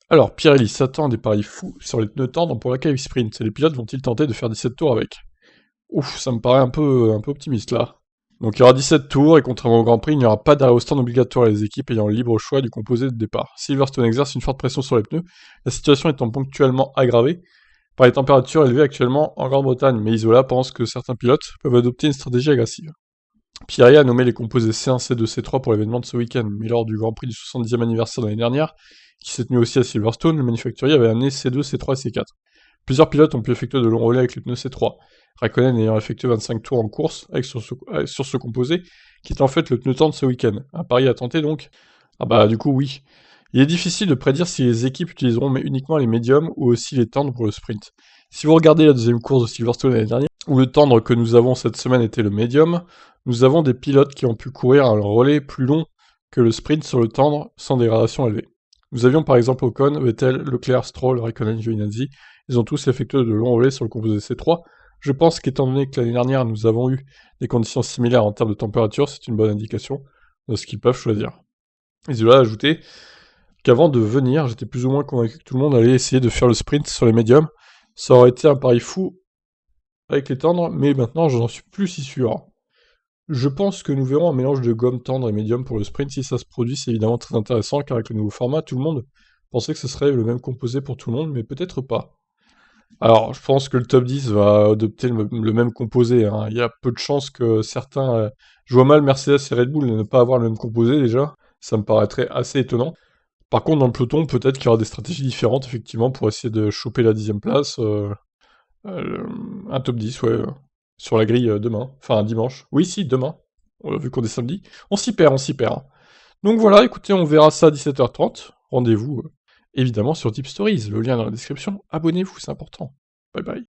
Alors, Pirelli s'attend à des paris fous sur les pneus tendres pour la Calife Sprint, et les pilotes vont-ils tenter de faire 17 tours avec? Ouf, ça me paraît un peu optimiste là. Donc il y aura 17 tours, et contrairement au Grand Prix, il n'y aura pas d'arrêt au stand obligatoire, les équipes ayant le libre choix du composé de départ. Silverstone exerce une forte pression sur les pneus, la situation étant ponctuellement aggravée par les températures élevées actuellement en Grande-Bretagne, mais Isola pense que certains pilotes peuvent adopter une stratégie agressive. Pirelli a nommé les composés C1, C2, C3 pour l'événement de ce week-end, mais lors du Grand Prix du 70e anniversaire de l'année dernière, qui s'est tenu aussi à Silverstone, le manufacturier avait amené C2, C3 et C4. Plusieurs pilotes ont pu effectuer de longs relais avec les pneus C3, Raikkonen ayant effectué 25 tours en course sur ce composé, qui est en fait le pneu tendre ce week-end. Un pari à tenter donc? Ah bah du coup oui. Il est difficile de prédire si les équipes utiliseront uniquement les médiums ou aussi les tendres pour le sprint. Si vous regardez la deuxième course de Silverstone l'année dernière, où le tendre que nous avons cette semaine était le médium, nous avons des pilotes qui ont pu courir un relais plus long que le sprint sur le tendre sans dégradation élevée. Nous avions par exemple Ocon, Vettel, Leclerc, Stroll, Raikkonen, Giovinazzi. Ils ont tous effectué de longs relais sur le composé C3. Je pense qu'étant donné que l'année dernière nous avons eu des conditions similaires en termes de température, c'est une bonne indication de ce qu'ils peuvent choisir. Isola a ajouté qu'avant de venir, j'étais plus ou moins convaincu que tout le monde allait essayer de faire le sprint sur les médiums. Ça aurait été un pari fou avec les tendres, mais maintenant je n'en suis plus si sûr. Je pense que nous verrons un mélange de gomme tendre et médium pour le sprint. Si ça se produit, c'est évidemment très intéressant, car avec le nouveau format, tout le monde pensait que ce serait le même composé pour tout le monde, mais peut-être pas. Alors, je pense que le top 10 va adopter le même composé, hein. Il y a peu de chances que certains... Je vois mal Mercedes et Red Bull ne pas avoir le même composé, déjà. Ça me paraîtrait assez étonnant. Par contre, dans le peloton, peut-être qu'il y aura des stratégies différentes, effectivement, pour essayer de choper la 10e place. Euh, un top 10, ouais, sur la grille demain. Enfin, dimanche. Oui, si, demain. Vu qu'on est samedi. On s'y perd, on s'y perd, hein. Donc voilà, écoutez, on verra ça à 17h30. Rendez-vous, évidemment, sur Deep Stories. Le lien dans la description. Abonnez-vous, c'est important. Bye bye.